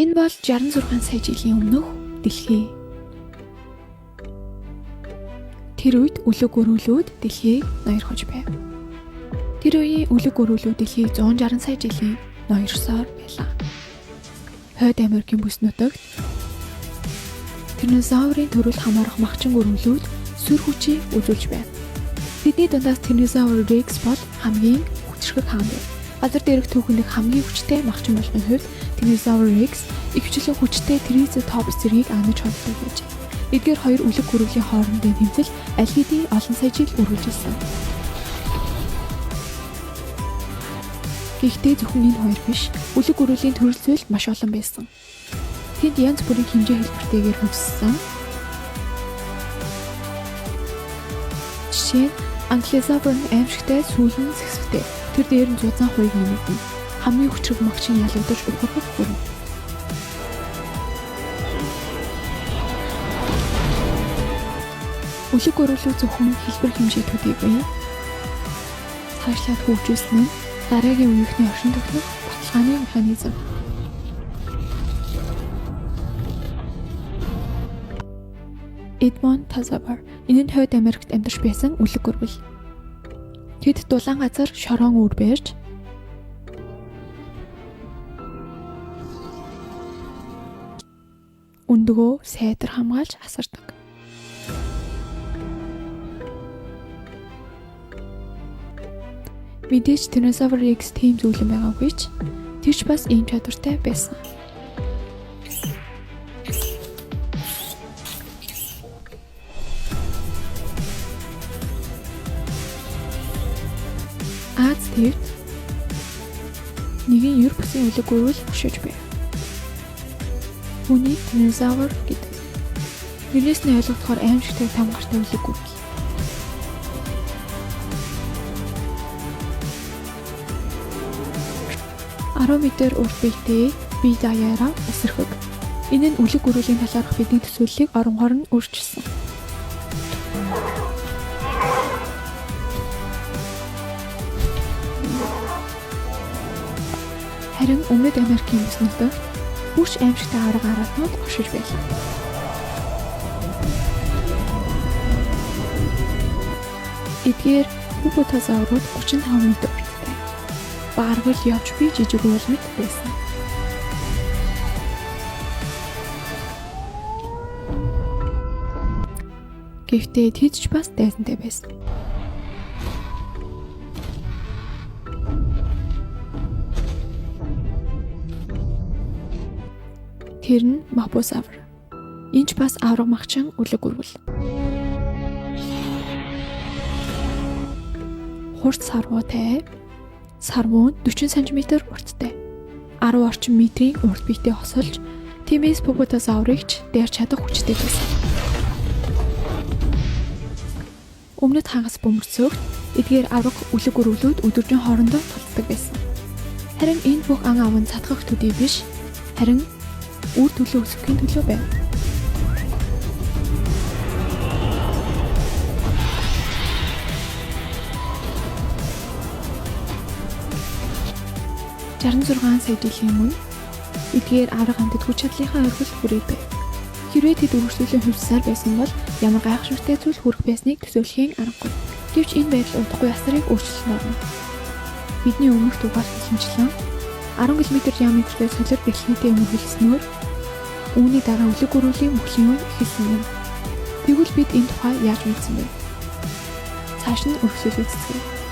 Энэ бол 66 сая жилийн өмнөх дэлхий. Тэр үед үлэг өрүүлүүд дэлхийг ноёрхож байв. Тэр үеийн үлэг өрүүлүүд дэлхийг 160 сая жилийн ноёрсоор байлаа. Хойд Америкийн бүс нутагт динозаврын төрөл хамаарах махчин өрүүлүүд сүр хүчийг үзүүлж байв. Тэдний дундаас Tyrannosaurus Rex бол хамгийн хүчрхэг хаан байв. Газар дээрх түүхэнд хамгийн хүчтэй махчин болохын хувьд Tyrannosaurus Rex ихвчлэн хүчтэй Triceratops зэргийг анаж холдог байжээ. Эдгээр хоёр үлэг өрүүлийн хоорондын тэмцэл аль хэдийн олон сая жил үргэлжилсэн. Гэхдээ зөвхөн энэ хоёр биш, үлэг өрүүлийн төрөл зүйл маш олон байсан. Тэд янз бүрийн хэмжээ хэлбэртэйгээр хөгжсөн. Жишээ нь Ankylosaurus аимшигтай сүүлэн зэвсэгтэй. Тэр дээр нь зузаан хуйг нэмэгдэн. Хамгийн хүчрэг магчин ялагдаж ухрах бүрэн. Үлэг өрүүлүүд зөвхөн хэлбэр хэмжээtүүдийг бий. Цаашлаад хөгжүүлсэн нь дараагийн үеийнхний оршин тогтнох баталгааны механизм. Edmontosaurus энэ нь Хойд Америкт амьдарч байсан үлэг өрвөл. Тэд дулаан газар шороон үүр барьж өндөгөө сайдар хамгаалж асардаг. Мэдээж Tyrannosaurus Rex тийм зүйлэн байгаагүй ч тэр ч бас ийм чадвартай байсан. Аз тэрд нэгэн юр бүсийн үлэг өрүүл хөшөөж байв. Үүнийг Tyrannosaurus гэдэг. Нэрнээс нь ойлгохоор аимшигтай том гартай үлэг өрүүл. Метр урт биетэй бие даяараа эсэрхэг. Энэ нь үлэг өрүүлийн талаарх бидний төсөөллийг оронгоор нь өөрчилсөн. Харин Өмнөд Америкийн бүс нутагт бүш аимшигтай арга араатнууд оршиж байлаа. Эдгээр Hippopotasaurus 35 метр урттай. Баргал явж буй жижиг уулмт байсан. Гэхдээ тэд ч бас дайсантай байсан. Тэр нь Mosasaurus. Энэ ч бас авраг махчин үлэг өрвөл. Хурц сарвуутай. Сарвуу 40 см урттай. 10 орчим метрийн урт биетэй хосолж, тиймээс Hippopotasaurus-ыг дайрч чадах хүчтэй байсан. Өмнөд хагас бөмбөрцөөгт эдгээр авраг үлэг өрвөлүүд өдөржин хоорондоо тулцдаг байсан. Харин энэ бүх ан аван цадхах төдий биш, харин үр төлөө өсөхийн төлөө байв. сая жилийн өмнө эдгээр авраг амьтад хүч чадлынхаа орхилд хүрээд байв. Хэрвээ тэд үргэлжлүүлэн хөвссээр байсан бол ямар гайхшигтай зүйл хүрэх байсныг төсөөлхийн аргагүй. Гэвч энэ байдал удахгүй ясрыг өөрчлөн орно. Бидний өмнөх дугаарт хэлсэнчлэн 10 км диаметртэй солир бэлхийтэй өмөргөлснөөр үүний дараа үлэг өрүүлийн мөхлийн үе эхэлсэн юм. Тэгвэл бид энэ тухай яаж мэдсэн бэ? Цааш нь өргөжлөл үзье.